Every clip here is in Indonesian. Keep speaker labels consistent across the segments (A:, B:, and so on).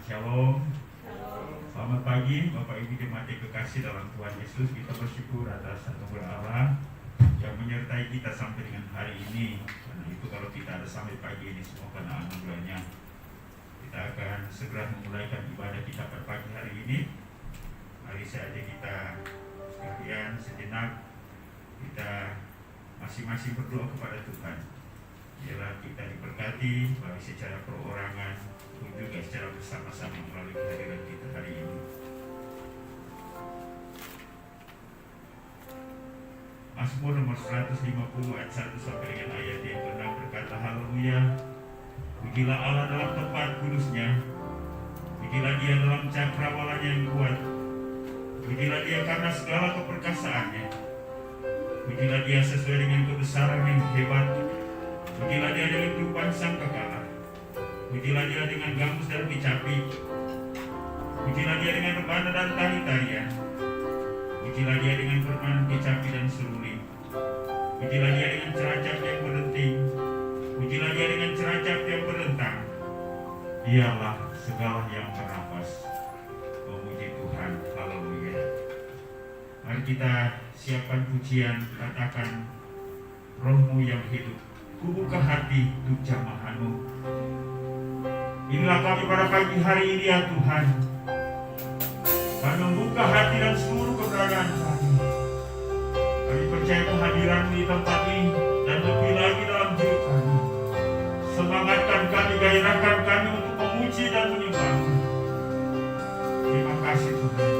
A: Shalom. Selamat pagi Bapak Ibu jemaat yang kekasih dalam Tuhan Yesus. Kita bersyukur atas anugerah Allah yang menyertai kita sampai dengan hari ini. Karena itu kalau kita ada sampai pagi ini semua karena anugerahnya. Kita akan segera memulaikan ibadah kita pada pagi hari ini. Mari saja kita sekalian sejenak kita masing-masing berdoa kepada Tuhan. Biarlah kita diberkati baik secara perorangan pun juga secara bersama-sama melalui kehadiran kita hari ini. Mazmur nomor 150 ayat 1 sampai dengan ayat yang ke-6 berkata, haleluya, pujilah Allah dalam tempat kudusnya, pujilah Dia dalam cakrawalanya yang kuat, pujilah Dia karena segala keperkasaannya, pujilah Dia sesuai dengan kebesaran yang hebat, pujilah Dia dengan tiupan sangkakala, pujilah Dia dengan gambus dan kecapi, pujilah Dia dengan rebana dan tari-tarian, pujilah Dia dengan permainan kecapi dan seruling, pujilah Dia dengan ceracap yang berdenting, pujilah Dia dengan ceracap yang berdentang. Dialah segala yang bernafas memuji Tuhan. Haleluya. Mari kita siapkan pujian, katakan, Rohmu yang hidup, kubuka hati untuk jamaah-Mu. Inilah kami pada pagi hari ini ya Tuhan. Kami membuka hati dan seluruh keberadaan kami. Kami percaya kehadiran-Mu di tempat ini dan lebih lagi dalam diri kami. Semangatkan kami, gairahkan kami untuk memuji dan menyembah-Mu. Terima kasih Tuhan.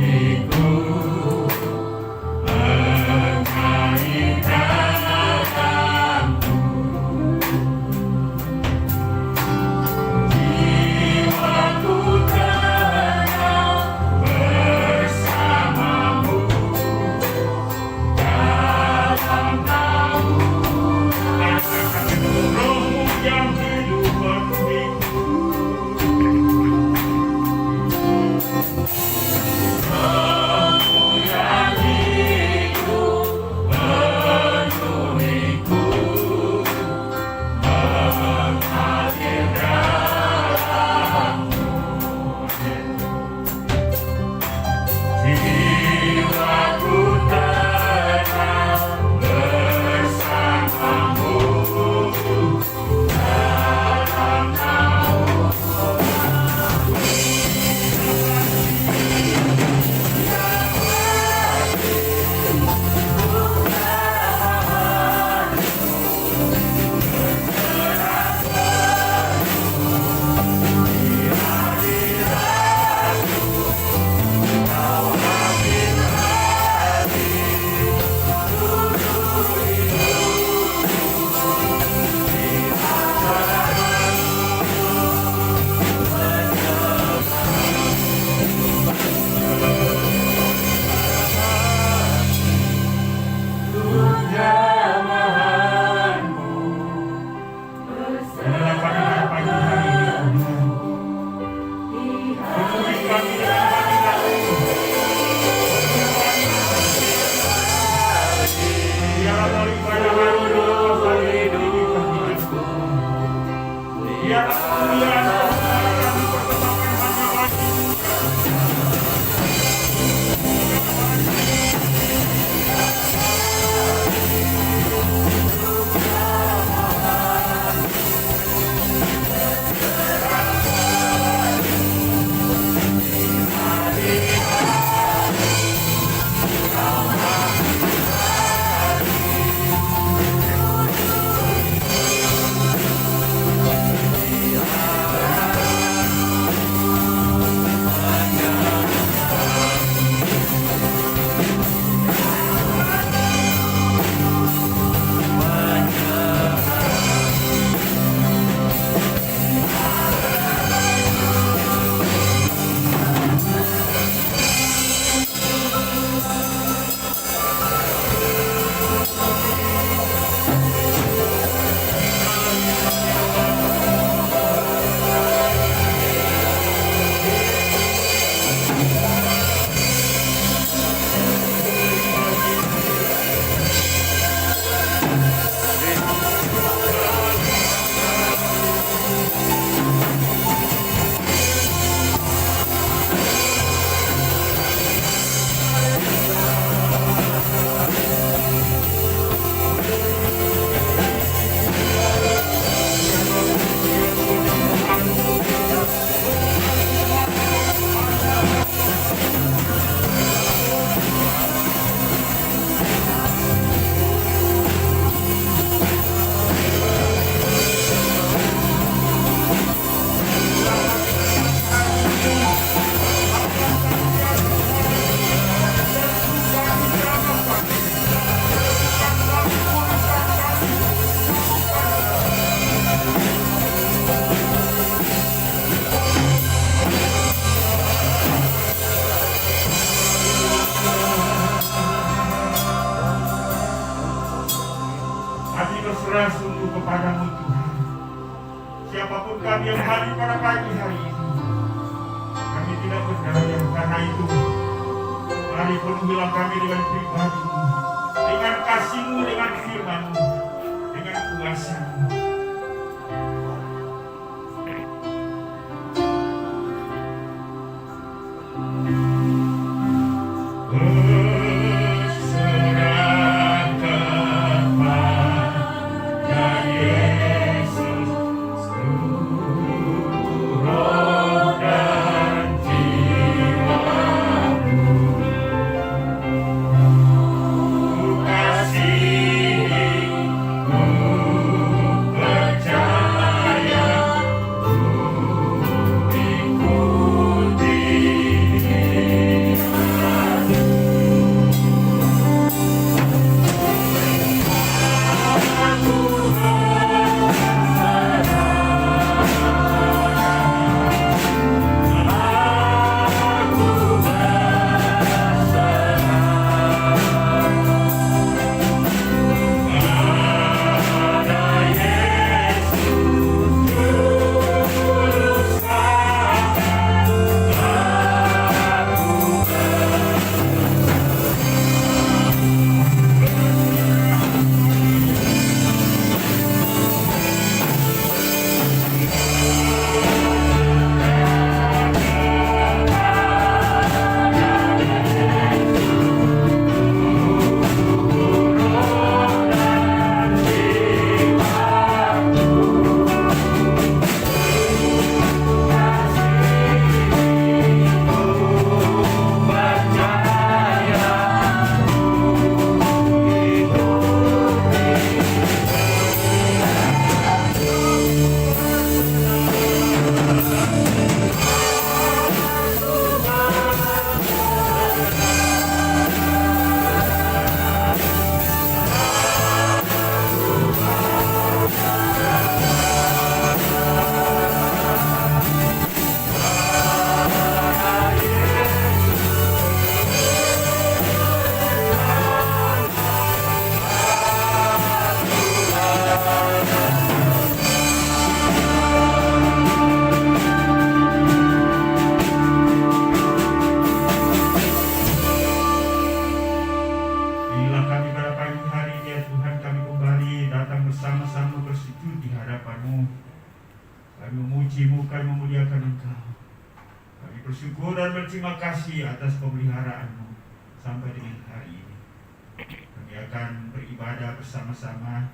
B: Ikut
A: kami yang hadir pada pagi hari ini. Kami tidak berdaya, karena itu mari penuhilah kami dengan pribadi-Mu, dengan kasih-Mu, dengan firman-Mu, dengan kuasa-Mu. Bersyukur dan berterima kasih atas pemeliharaan-Mu sampai dengan hari ini. Kami akan beribadah bersama-sama.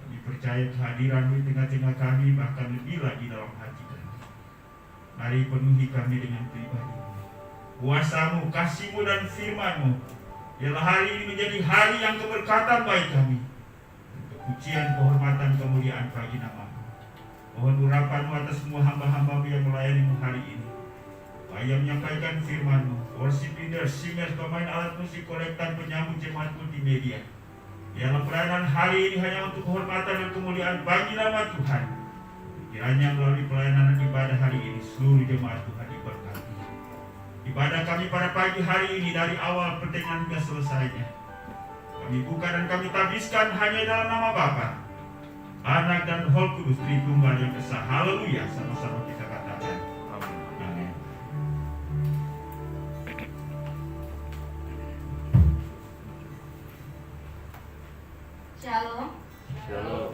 A: Kami percaya kehadiran-Mu di tengah-tengah kami, bahkan lebih lagi dalam hati kami. Mari penuhi kami dengan pribadi-Mu, kuasa-Mu, kasih-Mu dan firman-Mu. Biarlah hari ini menjadi hari yang keberkatan bagi kami, untuk pujian, kehormatan, kemuliaan bagi nama-Mu. Mohon urapan-Mu atas semua hamba-hamba-Mu yang melayani-Mu hari ini. Yang menyampaikan firman-Mu, worship leader, singers, pemain alat musik, kolektan, penyambut jemaat multimedia. Biarlah pelayanan hari ini hanya untuk kehormatan dan kemuliaan bagi nama Tuhan. Kiranya melalui pelayanan ibadah hari ini, seluruh jemaat Tuhan diberkati. Ibadah kami pada pagi hari ini dari awal pertengahan hingga selesainya, kami buka dan kami tabiskan hanya dalam nama Bapa, Anak dan Roh Kudus, Tritunggal yang Esa. Haleluya, sama-sama kita katakan.
B: Shalom.
C: Shalom.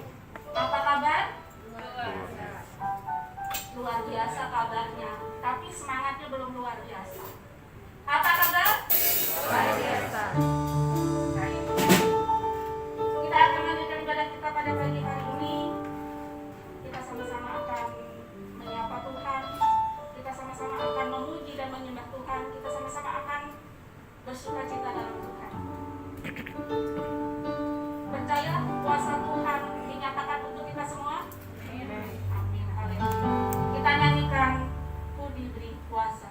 B: Apa kabar? Luar biasa kabarnya, tapi semangatnya belum luar biasa. Apa kabar?
C: Luar biasa.
B: Baik. Kita akan lanjutkan ibadah kita pada pagi hari ini. Kita sama-sama akan menyapa Tuhan. Kita sama-sama akan memuji dan menyembah Tuhan. Kita sama-sama akan bersukacita dalam Tuhan. Percaya kuasa Tuhan dinyatakan untuk kita semua. Amin. Haleluya. Kita nyanyikan Ku Diberi Kuasa.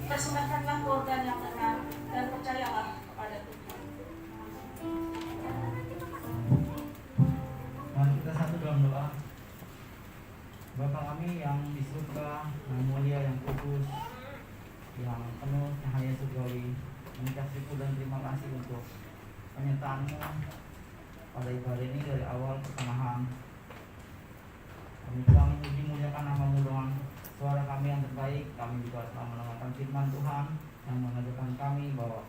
B: Persembahkanlah korban yang benar dan percayalah kepada Tuhan.
D: Mari kita satu dalam doa. Bapa kami yang di surga, yang mulia, yang kudus, yang penuh cahaya surgawi, mengucap syukur dan terima kasih untuk penyertaan-Mu pada ibadah ini dari awal pertengahan. Kami telah memuji-muliakan nama-Mu dengan suara kami yang terbaik. Kami juga telah mendengarkan firman Tuhan yang mengajarkan kami bahwa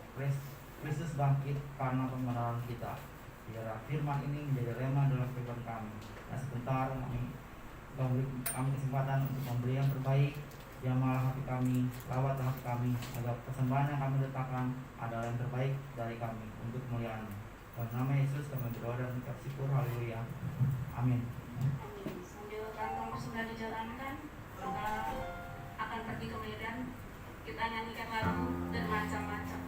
D: Kristus bangkit karena pembenaran kita. Biarlah firman ini menjadi rema dalam kehidupan kami. Dan sebentar kami kesempatan untuk memberi yang terbaik. Jamah hati kami, lawat hati kami, agar persembahan yang kami letakkan adalah yang terbaik dari kami untuk kemuliaan. Dalam nama Yesus kami berdoa dan mengucap syukur. Haleluya. Amin.
B: Sambil kantong sudah dijalankan, kita akan pergi ke Medan. Kita nyanyikan lagu dan macam-macam.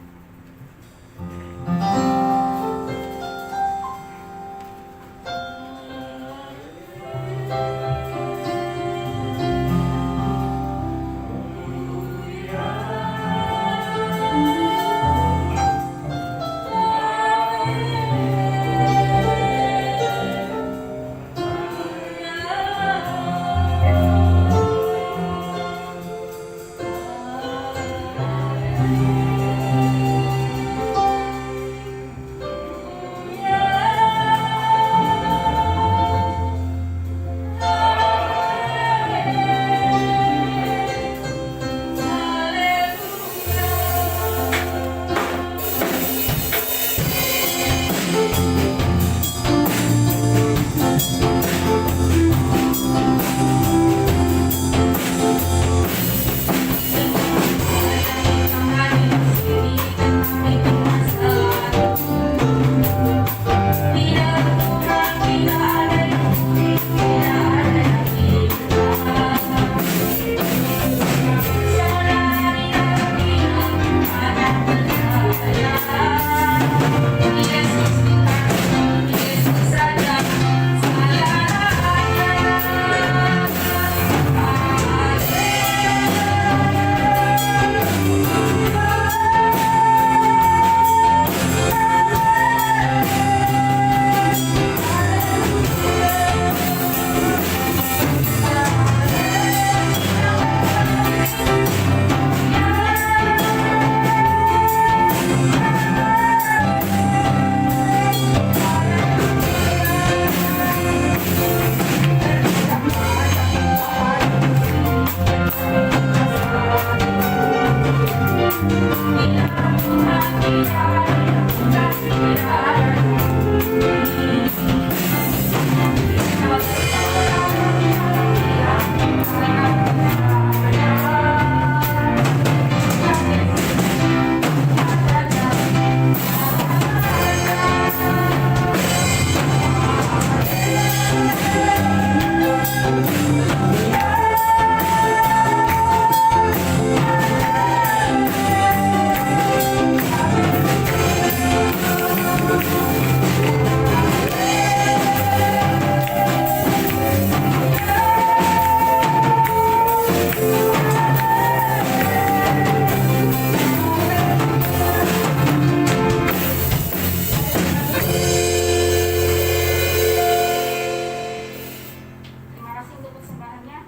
B: Terima kasih untuk persembahannya.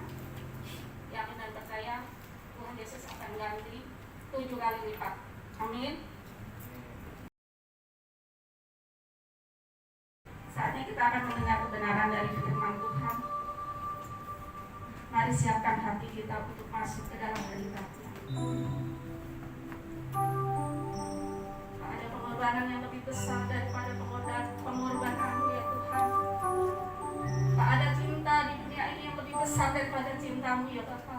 B: Yakin dan percaya Tuhan Yesus akan ganti 7 kali lipat. Amin. Saatnya kita akan mendengar kebenaran dari firman Tuhan. Mari siapkan hati kita untuk masuk ke dalam berita-Nya. Tak ada pengorbanan yang lebih besar daripada pengorbanan-Mu ya Tuhan. Tak ada cinta di dunia ini yang lebih besar daripada cinta-Mu ya Bapa.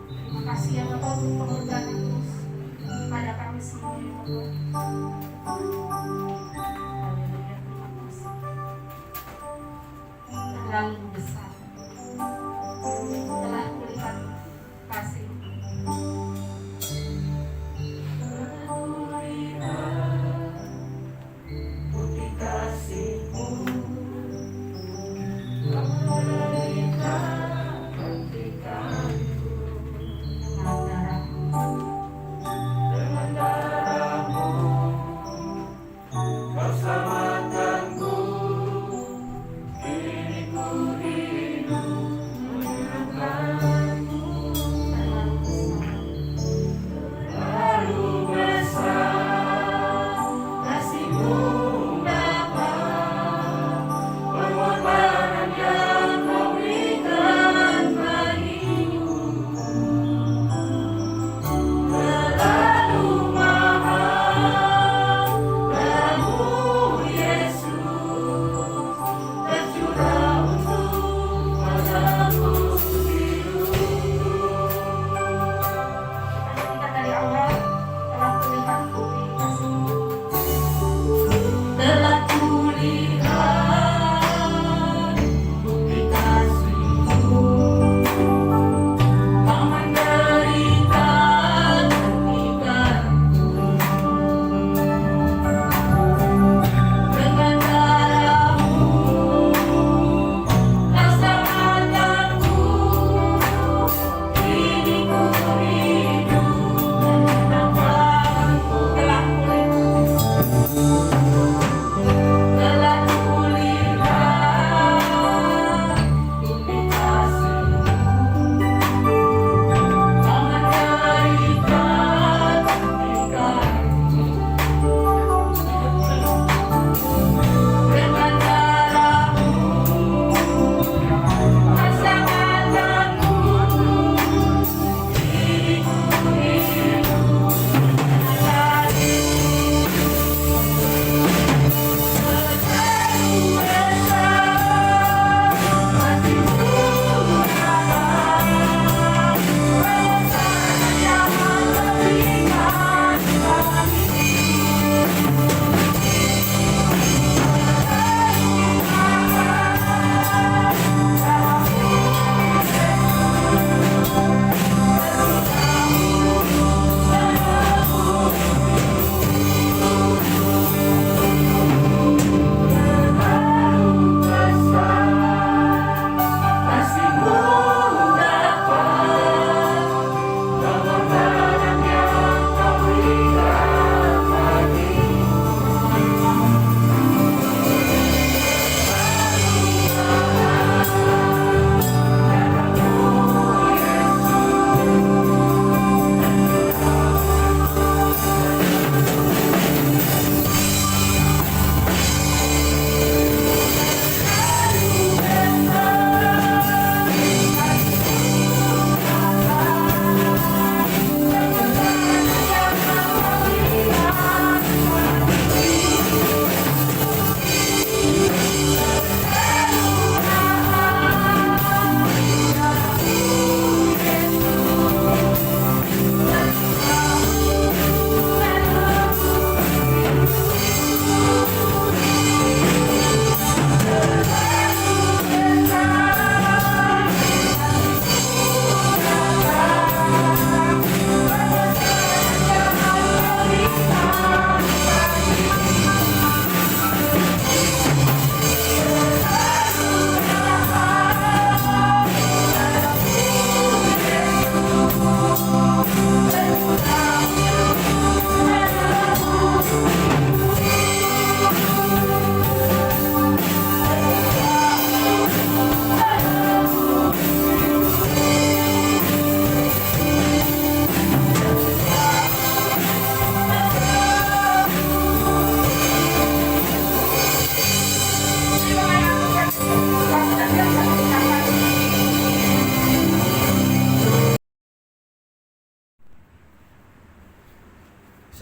B: Terima kasih ya Bapa untuk pengorbanan-Mu pada kami semua ya Bapa. Haleluya, terima kasih. Terlalu besar telah kulihat kasih. Dengan darah-Mu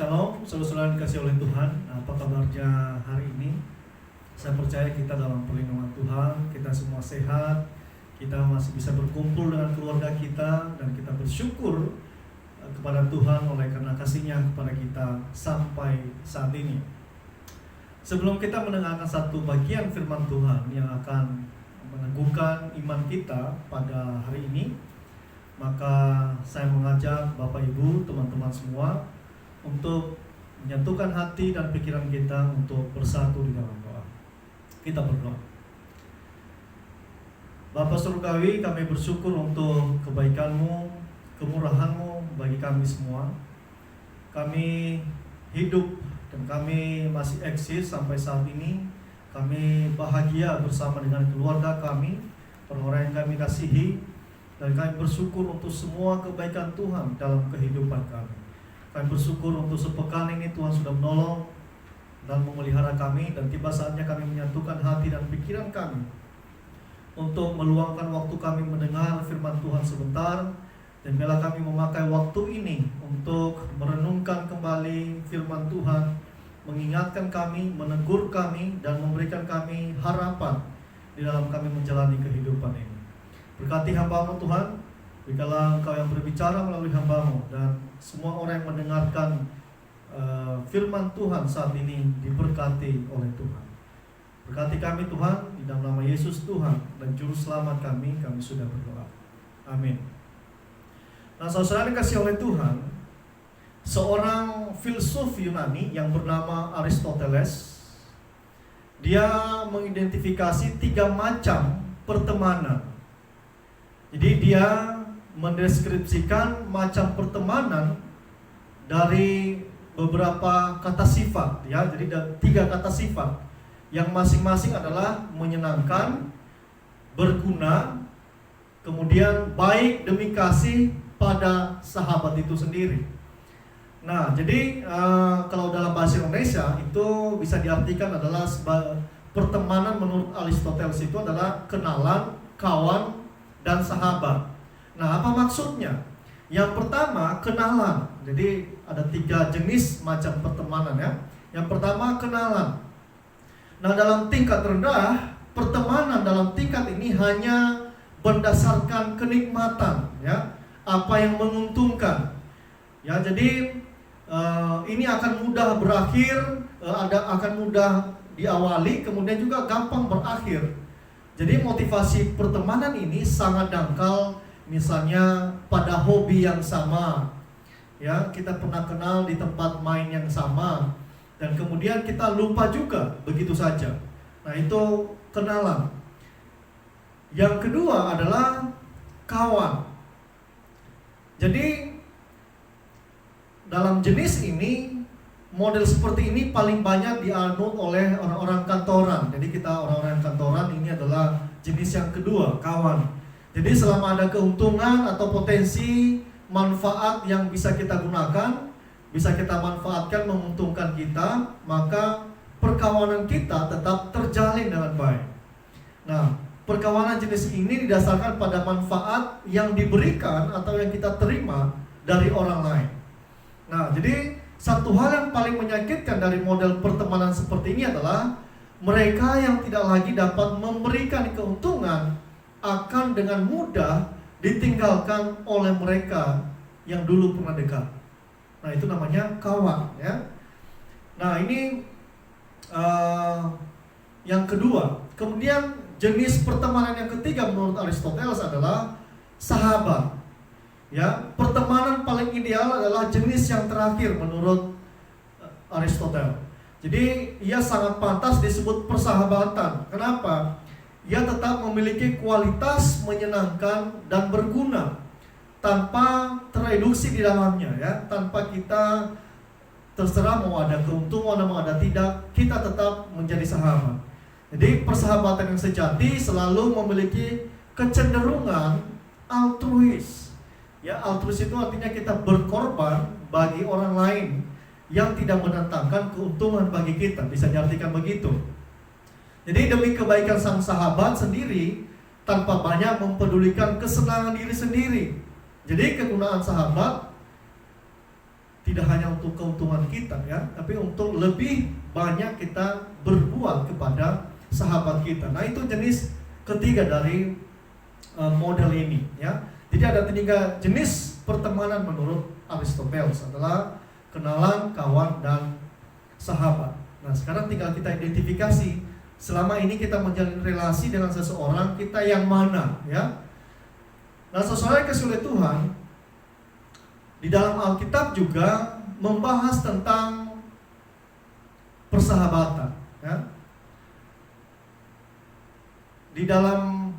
E: Shalom, saudara-saudara yang dikasih oleh Tuhan. Apa kabarnya hari ini? Saya percaya kita dalam perlindungan Tuhan, kita semua sehat, kita masih bisa berkumpul dengan keluarga kita, dan kita bersyukur kepada Tuhan oleh karena kasih-Nya kepada kita sampai saat ini. Sebelum kita mendengarkan satu bagian firman Tuhan yang akan meneguhkan iman kita pada hari ini, maka saya mengajak Bapak Ibu, teman-teman semua untuk menyatukan hati dan pikiran kita untuk bersatu di dalam doa. Kita berdoa. Bapa Surgawi, kami bersyukur untuk kebaikan-Mu, kemurahan-Mu bagi kami semua. Kami hidup dan kami masih eksis sampai saat ini. Kami bahagia bersama dengan keluarga kami, orang-orang yang kami kasihi, dan kami bersyukur untuk semua kebaikan Tuhan dalam kehidupan kami. Kami bersyukur untuk sepekan ini Tuhan sudah menolong dan memelihara kami, dan tiba saatnya kami menyatukan hati dan pikiran kami untuk meluangkan waktu kami mendengar firman Tuhan sebentar. Dan bila kami memakai waktu ini untuk merenungkan kembali firman Tuhan, mengingatkan kami, menegur kami, dan memberikan kami harapan di dalam kami menjalani kehidupan ini. Berkati hamba-Mu Tuhan, berikanlah Engkau yang berbicara melalui hamba-Mu, dan semua orang yang mendengarkan firman Tuhan saat ini diberkati oleh Tuhan. Berkati kami Tuhan, di dalam nama Yesus Tuhan dan Juru Selamat kami sudah berdoa. Amin. Nah, saudara dikasih oleh Tuhan, seorang filsuf Yunani yang bernama Aristoteles, dia mengidentifikasi 3 macam pertemanan. Jadi dia mendeskripsikan macam pertemanan dari beberapa kata sifat, ya. Jadi ada 3 kata sifat yang masing-masing adalah menyenangkan, berguna, kemudian baik demi kasih pada sahabat itu sendiri. Nah, jadi kalau dalam bahasa Indonesia itu bisa diartikan adalah pertemanan menurut Aristoteles itu adalah kenalan, kawan, dan sahabat. Nah, apa maksudnya? Yang pertama, kenalan. Jadi ada 3 jenis macam pertemanan, ya. Yang pertama, kenalan. Nah, dalam tingkat rendah, pertemanan dalam tingkat ini hanya berdasarkan kenikmatan, ya. Apa yang menguntungkan. Ya, jadi ini akan mudah berakhir, akan mudah diawali, kemudian juga gampang berakhir. Jadi motivasi pertemanan ini sangat dangkal. Misalnya pada hobi yang sama, ya, kita pernah kenal di tempat main yang sama, dan kemudian kita lupa juga begitu saja. Nah, itu kenalan. Yang kedua adalah kawan. Jadi dalam jenis ini, model seperti ini paling banyak dianut oleh orang-orang kantoran. Jadi kita orang-orang kantoran ini adalah jenis yang kedua, kawan. Jadi selama ada keuntungan atau potensi manfaat yang bisa kita gunakan, bisa kita manfaatkan menguntungkan kita, maka perkawanan kita tetap terjalin dengan baik. Nah, perkawanan jenis ini didasarkan pada manfaat yang diberikan atau yang kita terima dari orang lain. Nah, jadi satu hal yang paling menyakitkan dari model pertemanan seperti ini adalah mereka yang tidak lagi dapat memberikan keuntungan akan dengan mudah ditinggalkan oleh mereka yang dulu pernah dekat. Nah, itu namanya kawan, ya. Nah, ini yang kedua. Kemudian jenis pertemanan yang ketiga menurut Aristoteles adalah sahabat. Ya, pertemanan paling ideal adalah jenis yang terakhir menurut Aristoteles. Jadi ia sangat pantas disebut persahabatan. Kenapa? Ia tetap memiliki kualitas menyenangkan dan berguna tanpa tereduksi di dalamnya, ya. Tanpa kita terserah mau ada keuntungan mau ada tidak, kita tetap menjadi sahabat. Jadi persahabatan yang sejati selalu memiliki kecenderungan altruis. Ya, altruis itu artinya kita berkorban bagi orang lain yang tidak mendatangkan keuntungan bagi kita, bisa diartikan begitu. Jadi demi kebaikan sang sahabat sendiri tanpa banyak mempedulikan kesenangan diri sendiri. Jadi kegunaan sahabat tidak hanya untuk keuntungan kita ya, tapi untuk lebih banyak kita berbuat kepada sahabat kita. Nah, itu jenis ketiga dari model ini ya. Jadi ada 3 jenis pertemanan menurut Aristoteles, adalah kenalan, kawan, dan sahabat. Nah, sekarang tinggal kita identifikasi selama ini kita menjalin relasi dengan seseorang, kita yang mana ya. Nah, sesuai kasih oleh Tuhan, di dalam Alkitab juga membahas tentang persahabatan ya. Di dalam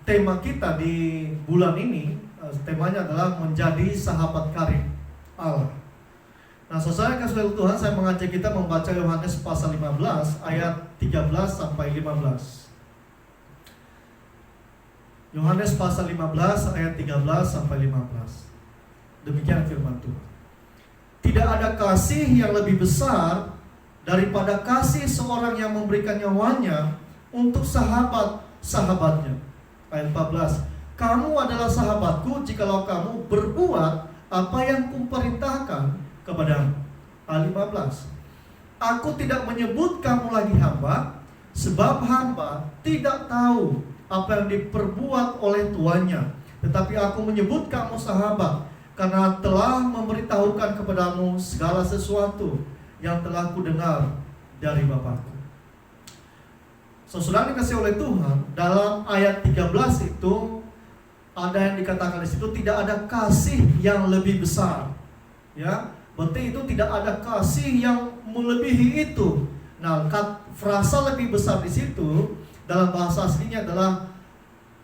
E: tema kita di bulan ini, temanya adalah menjadi sahabat karib Allah. Nah, saudara kasih Tuhan, saya mengajak kita membaca Yohanes pasal 15 ayat 13 sampai 15. Yohanes pasal 15 ayat 13 sampai 15. Demikian firman Tuhan. Tidak ada kasih yang lebih besar daripada kasih seorang yang memberikan nyawanya untuk sahabat-sahabatnya. Ayat 14. Kamu adalah sahabatku jikalau kamu berbuat apa yang kuperintahkan kepadamu. Ayat 15. Aku tidak menyebut kamu lagi hamba, sebab hamba tidak tahu apa yang diperbuat oleh tuannya. Tetapi aku menyebut kamu sahabat, karena telah memberitahukan kepadamu segala sesuatu yang telah kudengar dari Bapakku. Saudara dikasih oleh Tuhan, dalam ayat 13 itu ada yang dikatakan di situ, tidak ada kasih yang lebih besar. Ya, berarti itu tidak ada kasih yang melebihi itu. Nah, frasa lebih besar di situ dalam bahasa aslinya adalah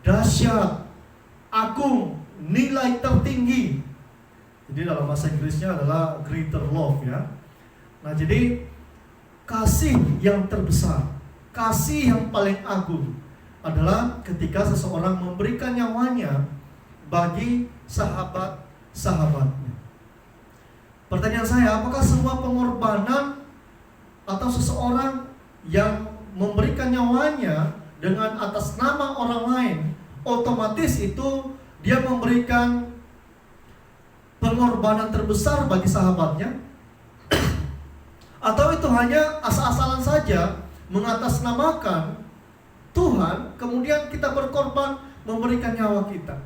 E: dahsyat, agung, nilai tertinggi. Jadi dalam bahasa Inggrisnya adalah greater love ya. Nah, jadi kasih yang terbesar, kasih yang paling agung adalah ketika seseorang memberikan nyawanya bagi sahabat-sahabatnya. Pertanyaan saya, apakah semua pengorbanan atau seseorang yang memberikan nyawanya dengan atas nama orang lain, otomatis itu dia memberikan pengorbanan terbesar bagi sahabatnya? Atau itu hanya asal-asalan saja mengatasnamakan Tuhan, kemudian kita berkorban memberikan nyawa kita?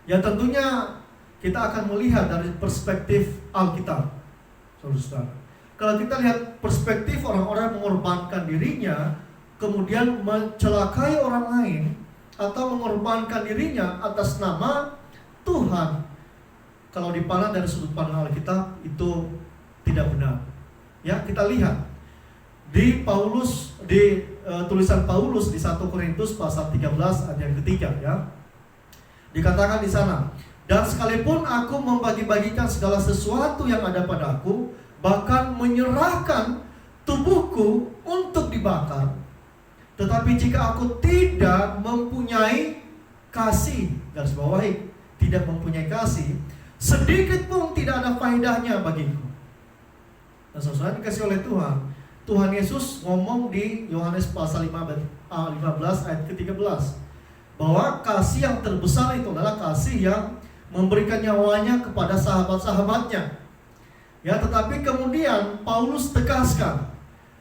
E: Ya, tentunya kita akan melihat dari perspektif Alkitab, saudara-saudara. Kalau kita lihat perspektif orang-orang mengorbankan dirinya, kemudian mencelakai orang lain, atau mengorbankan dirinya atas nama Tuhan, kalau dipandang dari sudut pandang Alkitab, itu tidak benar. Ya, kita lihat di tulisan Paulus di 1 Korintus pasal 13 ayat yang ketiga ya. Dikatakan di sana, dan sekalipun aku membagi-bagikan segala sesuatu yang ada padaku, bahkan menyerahkan tubuhku untuk dibakar, tetapi jika aku tidak mempunyai kasih, garis bawahi, tidak mempunyai kasih, sedikit pun tidak ada faedahnya bagiku. Nah, saudara dikasih oleh Tuhan, Tuhan Yesus ngomong di Yohanes pasal 15 ayat ke-13 bahwa kasih yang terbesar itu adalah kasih yang memberikan nyawanya kepada sahabat-sahabatnya. Ya, tetapi kemudian Paulus tegaskan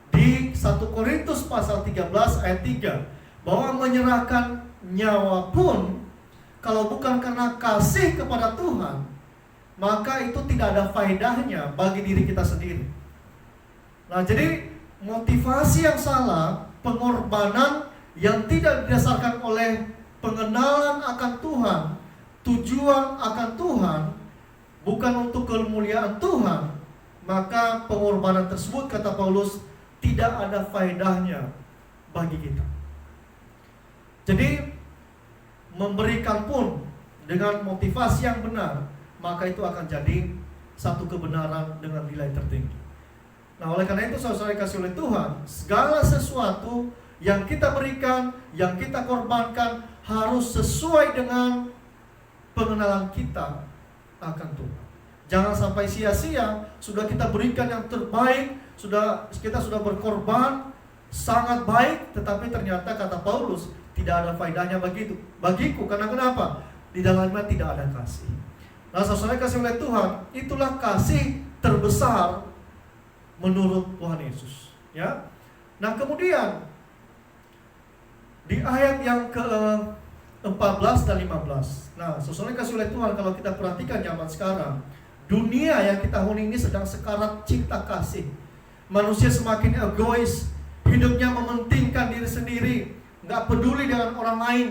E: di 1 Korintus pasal 13 ayat 3 bahwa menyerahkan nyawa pun kalau bukan karena kasih kepada Tuhan, maka itu tidak ada faedahnya bagi diri kita sendiri. Nah, jadi motivasi yang salah, pengorbanan yang tidak didasarkan oleh pengenalan akan Tuhan, tujuan akan Tuhan, bukan untuk kemuliaan Tuhan, maka pengorbanan tersebut, kata Paulus, tidak ada faedahnya bagi kita. Jadi memberikan pun dengan motivasi yang benar, maka itu akan jadi satu kebenaran dengan nilai tertinggi. Nah, oleh karena itu saudara kasih oleh Tuhan, segala sesuatu yang kita berikan, yang kita korbankan harus sesuai dengan pengenalan kita akan Tuhan. Jangan sampai sia-sia, sudah kita berikan yang terbaik, kita sudah berkorban sangat baik, tetapi ternyata kata Paulus tidak ada faedahnya bagiku. Karena kenapa? Di dalamnya tidak ada kasih. Nah, saudara kasih oleh Tuhan, itulah kasih terbesar menurut Tuhan Yesus. Ya. Nah, kemudian di ayat yang ke-14 dan 15. Nah, saudara kasih oleh Tuhan, kalau kita perhatikan zaman sekarang, dunia yang kita huni ini sedang sekarat cinta kasih. Manusia semakin egois, hidupnya mementingkan diri sendiri, nggak peduli dengan orang lain.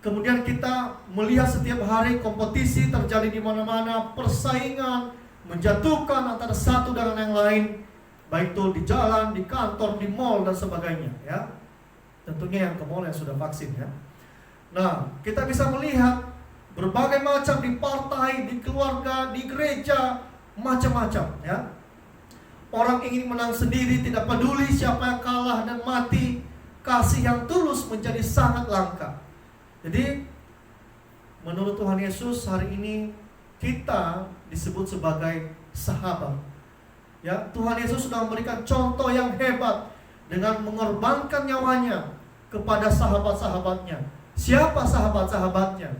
E: Kemudian kita melihat setiap hari kompetisi terjadi di mana-mana, persaingan, menjatuhkan antara satu dengan yang lain, baik itu di jalan, di kantor, di mall dan sebagainya. Ya, tentunya yang ke mall yang sudah vaksin ya. Nah, kita bisa melihat berbagai macam di partai, di keluarga, di gereja, macam-macam ya. Orang ingin menang sendiri, tidak peduli siapa yang kalah dan mati. Kasih yang tulus menjadi sangat langka. Jadi menurut Tuhan Yesus hari ini kita disebut sebagai sahabat. Ya, Tuhan Yesus sudah memberikan contoh yang hebat dengan mengorbankan nyawanya kepada sahabat-sahabatnya. Siapa sahabat-sahabatnya?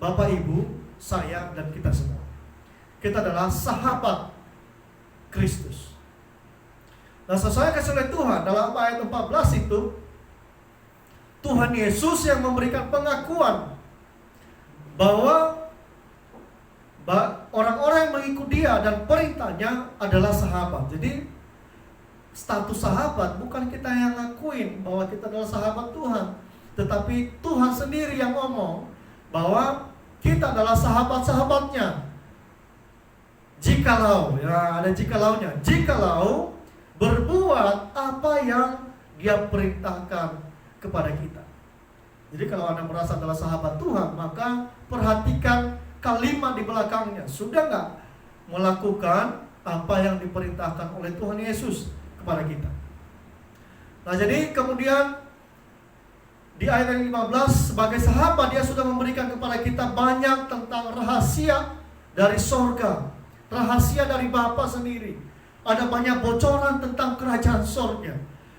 E: Bapak, Ibu, saya, dan kita semua. Kita adalah sahabat Kristus. Nah, sesuai kasih oleh Tuhan, dalam ayat 14 itu, Tuhan Yesus yang memberikan pengakuan bahwa orang-orang yang mengikut Dia dan perintahnya adalah sahabat. Jadi status sahabat bukan kita yang ngakuin bahwa kita adalah sahabat Tuhan, tetapi Tuhan sendiri yang ngomong bahwa kita adalah sahabat-sahabatnya. Jikalau, ya ada jikalaunya, jikalau berbuat apa yang Dia perintahkan kepada kita. Jadi kalau Anda merasa adalah sahabat Tuhan, maka perhatikan kalimat di belakangnya. Sudah nggak melakukan apa yang diperintahkan oleh Tuhan Yesus kepada kita? Nah, jadi kemudian di ayat yang 15, sebagai sahabat Dia sudah memberikan kepada kita banyak tentang rahasia dari sorga, rahasia dari Bapa sendiri. Ada banyak bocoran tentang kerajaan sorga.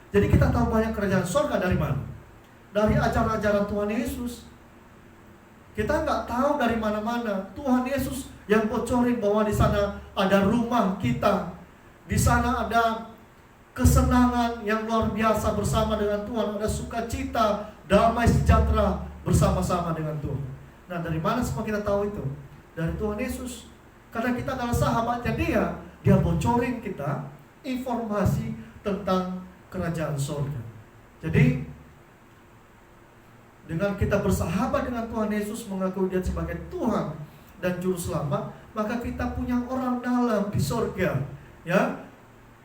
E: Jadi kita tahu banyak kerajaan sorga dari mana? Dari ajaran-ajaran Tuhan Yesus. Kita nggak tahu dari mana-mana. Tuhan Yesus yang bocorin bahwa di sana ada rumah kita, di sana ada kesenangan yang luar biasa bersama dengan Tuhan, ada sukacita, damai sejahtera bersama-sama dengan Tuhan. Nah, dari mana semua kita tahu itu? Dari Tuhan Yesus. Karena kita adalah sahabatnya Dia bocorin kita informasi tentang kerajaan surga. Jadi dengan kita bersahabat dengan Tuhan Yesus, mengaku Dia sebagai Tuhan dan Juru Selamat, maka kita punya orang dalam di surga. Ya,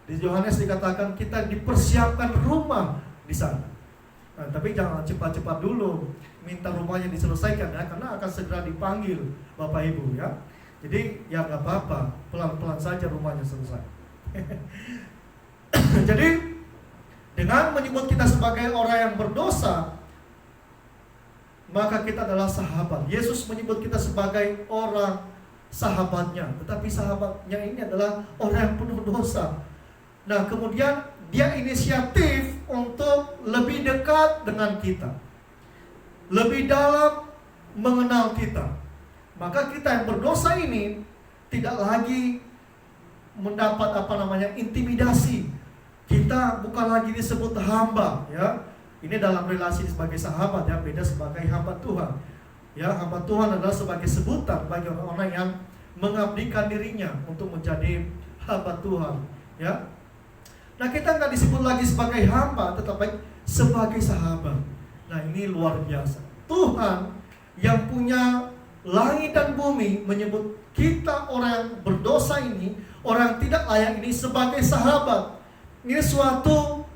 E: di Yohanes dikatakan kita dipersiapkan rumah di sana. Nah, tapi jangan cepat-cepat dulu minta rumahnya diselesaikan ya, karena akan segera dipanggil Bapak Ibu ya. Jadi ya nggak apa-apa, pelan-pelan saja rumahnya selesai. Jadi dengan menyebut kita sebagai orang yang berdosa, maka kita adalah sahabat. Yesus menyebut kita sebagai orang sahabatnya, tetapi sahabatnya ini adalah orang yang penuh dosa. Nah, kemudian Dia inisiatif untuk lebih dekat dengan kita, lebih dalam mengenal kita. Maka kita yang berdosa ini tidak lagi mendapat intimidasi. Kita bukan lagi disebut hamba ya. Ini dalam relasi sebagai sahabat ya, beda sebagai hamba Tuhan. Ya, hamba Tuhan adalah sebagai sebutan bagi orang-orang yang mengabdikan dirinya untuk menjadi hamba Tuhan, ya. Nah, kita nggak disebut lagi sebagai hamba, tetapi sebagai sahabat. Nah, ini luar biasa. Tuhan yang punya langit dan bumi menyebut kita orang yang berdosa ini, orang yang tidak layak ini sebagai sahabat. Ini suatu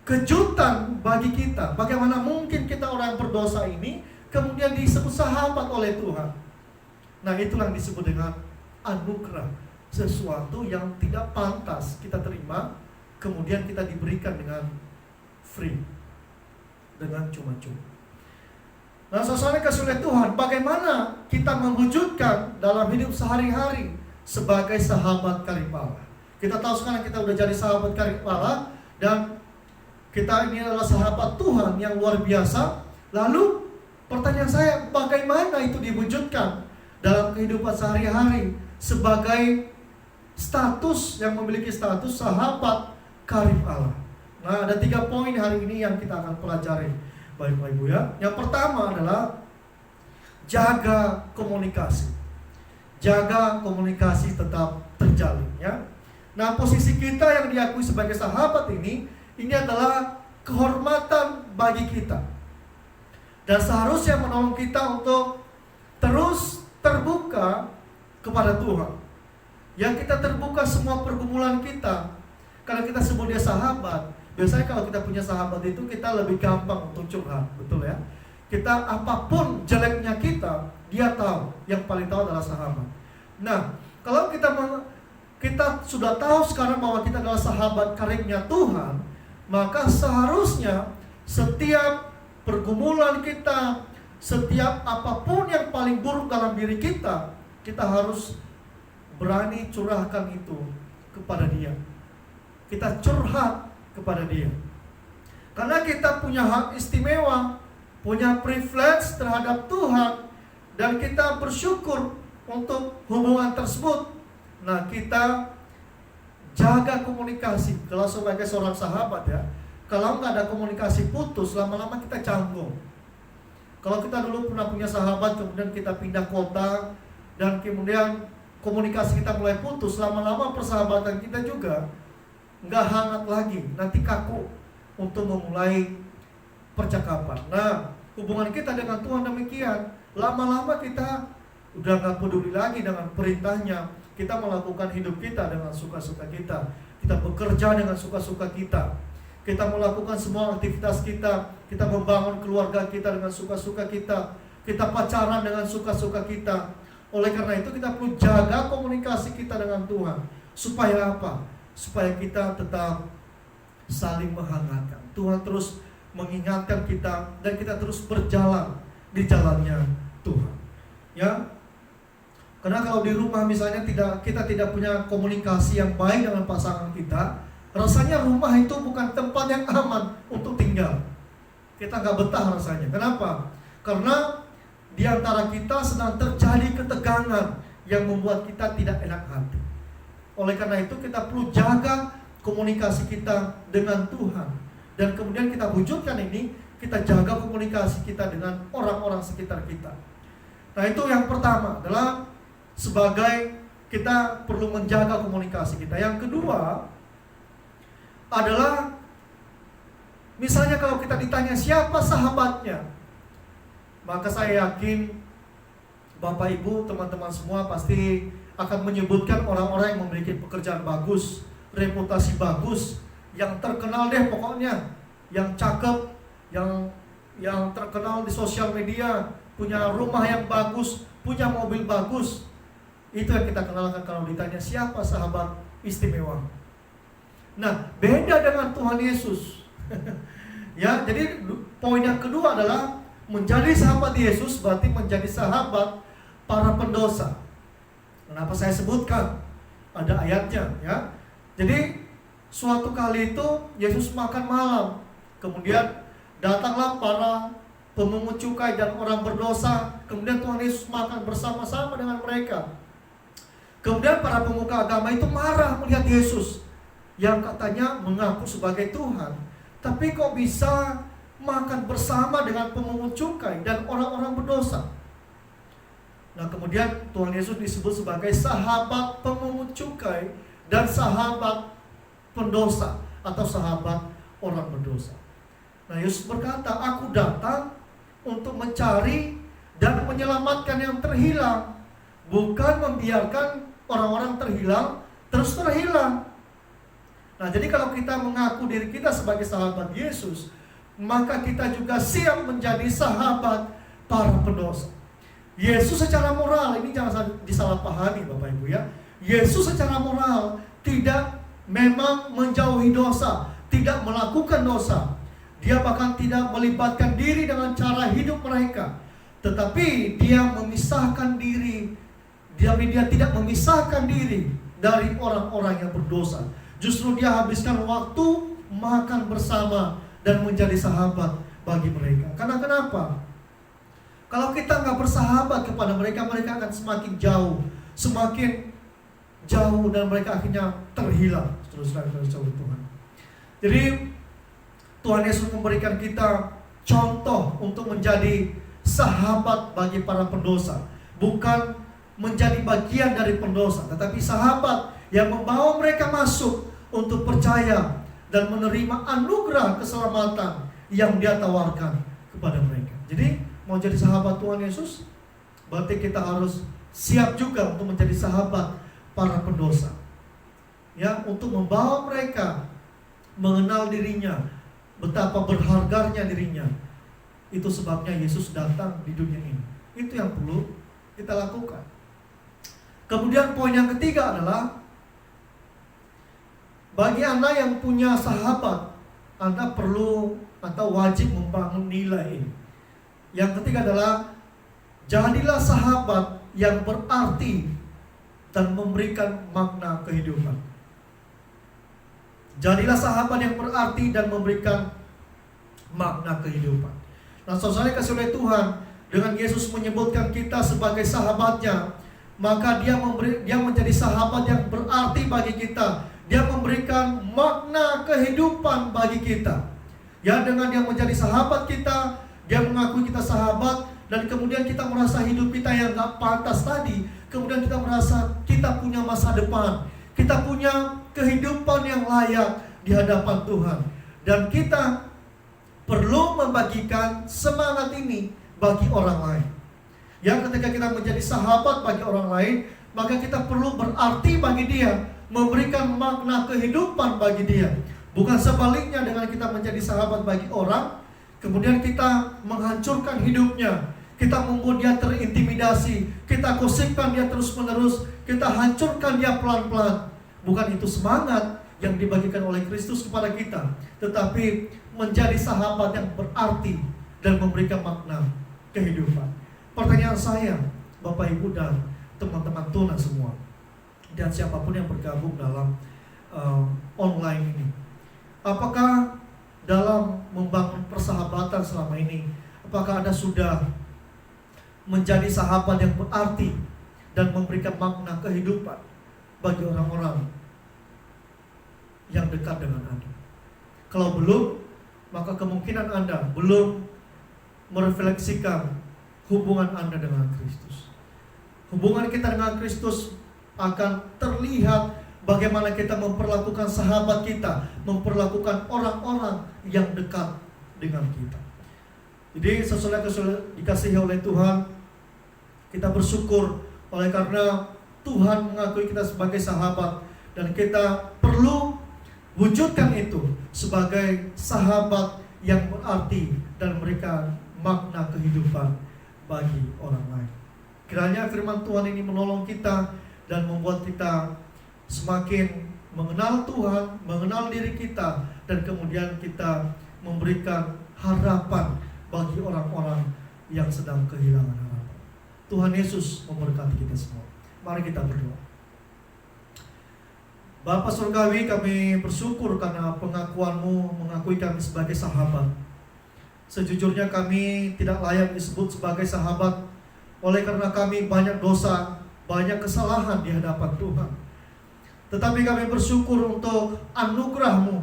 E: kejutan bagi kita. Bagaimana mungkin kita orang yang berdosa ini kemudian disebut sahabat oleh Tuhan? Nah, itulah yang disebut dengan anugerah. Sesuatu yang tidak pantas kita terima, kemudian kita diberikan dengan free, dengan cuma-cuma. Nah, saudara kasih oleh Tuhan, bagaimana kita mewujudkan dalam hidup sehari-hari sebagai sahabat karibala? Kita tahu sekarang kita udah jadi sahabat karibala, dan kita ini adalah sahabat Tuhan yang luar biasa. Lalu Pertanyaan saya, bagaimana itu diwujudkan dalam kehidupan sehari-hari sebagai status yang memiliki status sahabat karib Allah? Nah, ada 3 poin hari ini yang kita akan pelajari, Bapak Ibu ya. Yang pertama adalah jaga komunikasi. Jaga komunikasi tetap terjalin ya. Nah, posisi kita yang diakui sebagai sahabat ini adalah kehormatan bagi kita. Dan seharusnya menolong kita untuk terus terbuka kepada Tuhan. Yang kita terbuka semua pergumulan kita. Karena kita sebut dia sahabat. Biasanya kalau kita punya sahabat itu kita lebih gampang untuk curhat, betul ya? Kita apapun jeleknya kita, dia tahu. Yang paling tahu adalah sahabat. Nah, kalau kita sudah tahu sekarang bahwa kita adalah sahabat karibnya Tuhan, maka seharusnya setiap pergumulan kita, setiap apapun yang paling buruk dalam diri kita, kita harus berani curahkan itu kepada dia. Kita curhat kepada dia. Karena kita punya hak istimewa, punya privilege terhadap Tuhan, dan kita bersyukur untuk hubungan tersebut. Nah, kita jaga komunikasi. Kalau sebagai seorang sahabat ya, kalau nggak ada komunikasi putus, lama-lama kita canggung. Kalau kita dulu pernah punya sahabat, kemudian kita pindah kota, dan kemudian komunikasi kita mulai putus, lama-lama persahabatan kita juga nggak hangat lagi, nanti kaku untuk memulai percakapan. Nah, hubungan kita dengan Tuhan demikian. Lama-lama kita udah nggak peduli lagi dengan perintahnya. Kita melakukan hidup kita dengan suka-suka kita. Kita bekerja dengan suka-suka kita. Kita melakukan semua aktivitas kita. Kita membangun keluarga kita dengan suka-suka kita. Kita pacaran dengan suka-suka kita. Oleh karena itu kita perlu jaga komunikasi kita dengan Tuhan. Supaya apa? Supaya kita tetap saling menghangatkan. Tuhan terus mengingatkan kita dan kita terus berjalan di jalannya Tuhan. Ya. Karena kalau di rumah misalnya kita tidak punya komunikasi yang baik dengan pasangan kita, rasanya rumah itu bukan tempat yang aman untuk tinggal. Kita nggak betah rasanya. Kenapa? Karena di antara kita sedang terjadi ketegangan yang membuat kita tidak enak hati. Oleh karena itu kita perlu jaga komunikasi kita dengan Tuhan. Dan kemudian kita wujudkan ini, kita jaga komunikasi kita dengan orang-orang sekitar kita. Nah, itu yang pertama adalah sebagai kita perlu menjaga komunikasi kita. Yang kedua adalah misalnya kalau kita ditanya siapa sahabatnya, maka saya yakin Bapak Ibu, teman-teman semua pasti akan menyebutkan orang-orang yang memiliki pekerjaan bagus, reputasi bagus, yang terkenal deh pokoknya, yang cakep, yang terkenal di sosial media, punya rumah yang bagus, punya mobil bagus. Itu yang kita kenalkan kalau ditanya siapa sahabat istimewa. Nah, beda dengan Tuhan Yesus. Ya, jadi poin yang kedua adalah menjadi sahabat Yesus berarti menjadi sahabat para pendosa. Kenapa saya sebutkan? Ada ayatnya ya. Jadi suatu kali itu Yesus makan malam. Kemudian datanglah para pemungut cukai dan orang berdosa. Kemudian Tuhan Yesus makan bersama-sama dengan mereka. Kemudian para pemuka agama itu marah melihat Yesus yang katanya mengaku sebagai Tuhan, tapi kok bisa makan bersama dengan pemungut cukai dan orang-orang berdosa. Nah, kemudian Tuhan Yesus disebut sebagai sahabat pemungut cukai dan sahabat pendosa atau sahabat orang berdosa. Nah, Yesus berkata, aku datang untuk mencari dan menyelamatkan yang terhilang, bukan membiarkan orang-orang terhilang terus terhilang. Nah, jadi kalau kita mengaku diri kita sebagai sahabat Yesus, maka kita juga siap menjadi sahabat para pendosa. Yesus secara moral, ini jangan disalahpahami Bapak Ibu ya. Yesus secara moral tidak memang menjauhi dosa, tidak melakukan dosa. Dia bahkan tidak melibatkan diri dengan cara hidup mereka. Tetapi dia memisahkan diri. Dia tidak memisahkan diri dari orang-orang yang berdosa. Justru dia habiskan waktu makan bersama dan menjadi sahabat bagi mereka. Karena kenapa? Kalau kita nggak bersahabat kepada mereka, mereka akan semakin jauh dan mereka akhirnya terhilang. Saudara-saudara Tuhan. Jadi Tuhan Yesus memberikan kita contoh untuk menjadi sahabat bagi para pendosa, bukan menjadi bagian dari pendosa, tetapi sahabat yang membawa mereka masuk untuk percaya dan menerima anugerah keselamatan yang Dia tawarkan kepada mereka. Jadi mau jadi sahabat Tuhan Yesus, berarti kita harus siap juga untuk menjadi sahabat para pendosa, ya, untuk membawa mereka mengenal dirinya, betapa berharganya dirinya. Itu sebabnya Yesus datang di dunia ini. Itu yang perlu kita lakukan. Kemudian poin yang ketiga adalah, bagi Anda yang punya sahabat, Anda perlu atau wajib membangun nilai ini. Yang ketiga adalah, jadilah sahabat yang berarti dan memberikan makna kehidupan. Jadilah sahabat yang berarti dan memberikan makna kehidupan. Nah, saudara kasih oleh Tuhan, dengan Yesus menyebutkan kita sebagai sahabatnya, maka dia menjadi sahabat yang berarti bagi kita. Dia memberikan makna kehidupan bagi kita. Ya, dengan dia menjadi sahabat kita, dia mengakui kita sahabat, dan kemudian kita merasa hidup kita yang gak pantas tadi, kemudian kita merasa kita punya masa depan, kita punya kehidupan yang layak di hadapan Tuhan. Dan kita perlu membagikan semangat ini bagi orang lain. Yang ketika kita menjadi sahabat bagi orang lain, maka kita perlu berarti bagi dia, memberikan makna kehidupan bagi dia. Bukan sebaliknya, dengan kita menjadi sahabat bagi orang, kemudian kita menghancurkan hidupnya, kita membuat dia terintimidasi, kita gosipkan dia terus-menerus, kita hancurkan dia pelan-pelan. Bukan itu semangat yang dibagikan oleh Kristus kepada kita, tetapi menjadi sahabat yang berarti dan memberikan makna kehidupan. Pertanyaan saya, Bapak Ibu dan teman-teman Tunas semua, dan siapapun yang bergabung dalam online ini, apakah dalam membangun persahabatan selama ini, apakah Anda sudah menjadi sahabat yang berarti dan memberikan makna kehidupan bagi orang-orang yang dekat dengan Anda? Kalau belum, maka kemungkinan Anda belum merefleksikan hubungan Anda dengan Kristus. Hubungan kita dengan Kristus akan terlihat bagaimana kita memperlakukan sahabat kita, memperlakukan orang-orang yang dekat dengan kita. Jadi sesuai dikasihi oleh Tuhan, kita bersyukur oleh karena Tuhan mengakui kita sebagai sahabat, dan kita perlu wujudkan itu sebagai sahabat yang berarti dan memberikan makna kehidupan bagi orang lain. Kiranya firman Tuhan ini menolong kita dan membuat kita semakin mengenal Tuhan, mengenal diri kita, dan kemudian kita memberikan harapan bagi orang-orang yang sedang kehilangan harapan. Tuhan Yesus memberkati kita semua. Mari kita berdoa. Bapa Surgawi, kami bersyukur karena pengakuan-Mu mengakui kami sebagai sahabat. Sejujurnya kami tidak layak disebut sebagai sahabat, oleh karena kami banyak dosa, banyak kesalahan di hadapan Tuhan. Tetapi kami bersyukur untuk anugerah-Mu,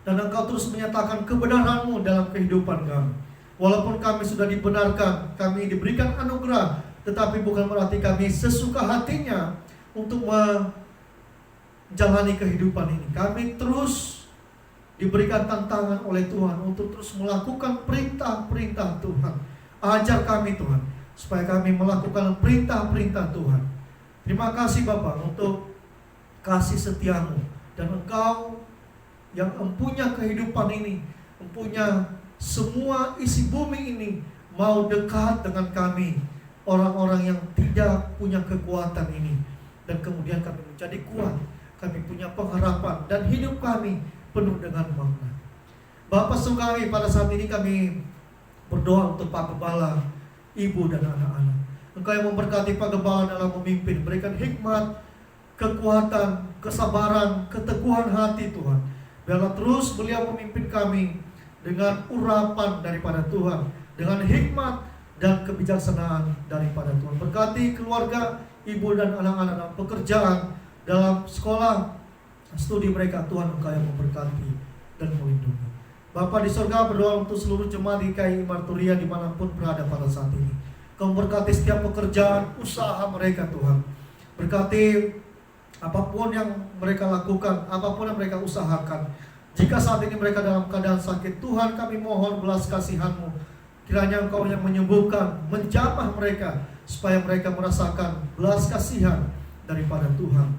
E: dan Engkau terus menyatakan kebenaran-Mu dalam kehidupan kami. Walaupun kami sudah dibenarkan, kami diberikan anugerah, tetapi bukan berarti kami sesuka hatinya untuk menjalani kehidupan ini. Kami terus diberikan tantangan oleh Tuhan untuk terus melakukan perintah-perintah Tuhan. Ajar kami Tuhan, supaya kami melakukan perintah-perintah Tuhan. Terima kasih Bapa untuk kasih setia-Mu, dan Engkau yang mempunyai kehidupan ini, mempunyai semua isi bumi ini, mau dekat dengan kami, orang-orang yang tidak punya kekuatan ini. Dan kemudian kami menjadi kuat, kami punya pengharapan, dan hidup kami penuh dengan makna. Bapa Surgawi, pada saat ini kami berdoa untuk Pak Gembala, Ibu dan anak-anak. Engkau yang memberkati Pak Gembala dalam memimpin, berikan hikmat, kekuatan, kesabaran, keteguhan hati Tuhan. Biarlah terus beliau memimpin kami dengan urapan daripada Tuhan, dengan hikmat dan kebijaksanaan daripada Tuhan. Berkati keluarga, ibu dan anak-anak dalam pekerjaan, dalam sekolah, studi mereka. Tuhan, Engkau yang memberkati dan melindungi. Bapa di surga, berdoa untuk seluruh jemaat GKI Imarturia dimanapun berada pada saat ini. Kau berkati setiap pekerjaan, usaha mereka Tuhan. Berkati apapun yang mereka lakukan, apapun yang mereka usahakan. Jika saat ini mereka dalam keadaan sakit, Tuhan kami mohon belas kasihan-Mu. Kiranya Engkau yang menyembuhkan, menjamah mereka, supaya mereka merasakan belas kasihan daripada Tuhan.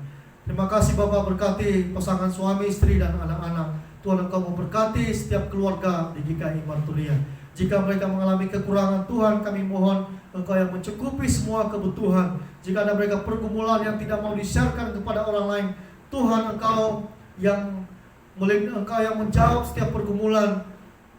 E: Terima kasih Bapa, berkati pasangan suami, istri dan anak-anak. Tuhan, Engkau memberkati setiap keluarga di GKI Imarturia. Jika mereka mengalami kekurangan, Tuhan kami mohon Engkau yang mencukupi semua kebutuhan. Jika ada mereka pergumulan yang tidak mau di-sharekan kepada orang lain, Tuhan Engkau yang menjawab setiap pergumulan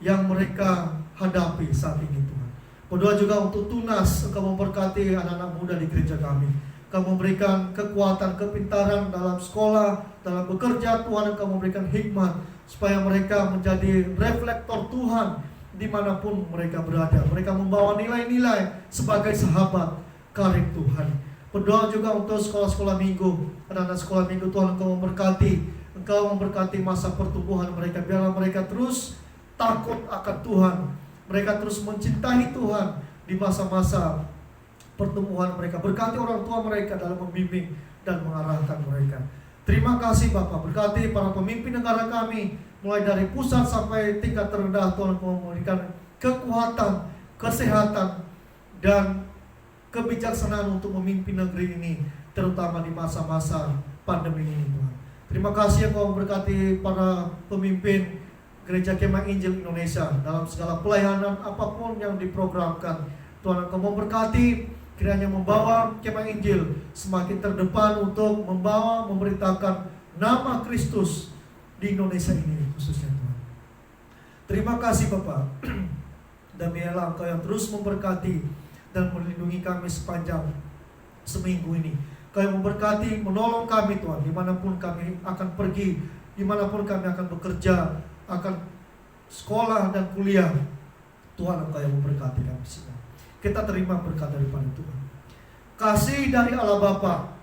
E: yang mereka hadapi saat ini Tuhan. Berdoa juga untuk Tunas, Engkau memberkati anak-anak muda di gereja kami. Engkau memberikan kekuatan, kepintaran dalam sekolah, dalam bekerja. Tuhan, Engkau memberikan hikmat supaya mereka menjadi reflektor Tuhan dimanapun mereka berada. Mereka membawa nilai-nilai sebagai sahabat karib Tuhan. Berdoa juga untuk sekolah-sekolah minggu, anak-anak sekolah minggu. Tuhan, Engkau memberkati masa pertumbuhan mereka. Biarlah mereka terus takut akan Tuhan, mereka terus mencintai Tuhan di masa-masa pertumbuhan mereka. Berkati orang tua mereka dalam membimbing dan mengarahkan mereka. Terima kasih Bapak, berkati para pemimpin negara kami, mulai dari pusat sampai tingkat terendah. Tuhan memberikan kekuatan, kesehatan, dan kebijaksanaan untuk memimpin negeri ini, terutama di masa-masa pandemi ini Tuhan. Terima kasih Engkau memberkati para pemimpin Gereja Kemah Injil Indonesia dalam segala pelayanan apapun yang diprogramkan. Tuhan, Engkau memberkati, kiranya membawa Kemah Injil semakin terdepan untuk memberitakan nama Kristus di Indonesia ini khususnya Tuhan. Terima kasih Bapak. Dan biarlah Engkau yang terus memberkati dan melindungi kami sepanjang seminggu ini. Engkau yang memberkati, menolong kami Tuhan, dimanapun kami akan pergi, dimanapun kami akan bekerja, akan sekolah dan kuliah. Tuhan, Engkau yang memberkati kami semua. Kita terima berkat daripada Tuhan. Kasih dari Allah Bapa,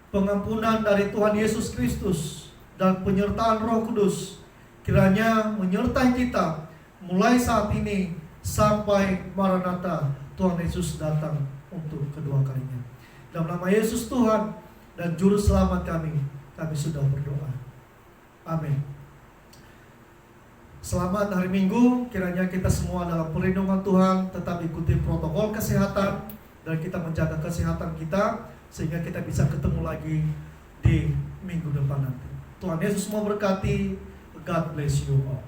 E: pengampunan dari Tuhan Yesus Kristus, dan penyertaan Roh Kudus kiranya menyertai kita mulai saat ini sampai Maranatha Tuhan Yesus datang untuk kedua kalinya. Dalam nama Yesus Tuhan dan Juru Selamat kami sudah berdoa. Amin. Selamat hari Minggu, kiranya kita semua dalam perlindungan Tuhan tetap ikuti protokol kesehatan dan kita menjaga kesehatan kita sehingga kita bisa ketemu lagi di minggu depan nanti. Tuhan Yesus memberkati. God bless you all.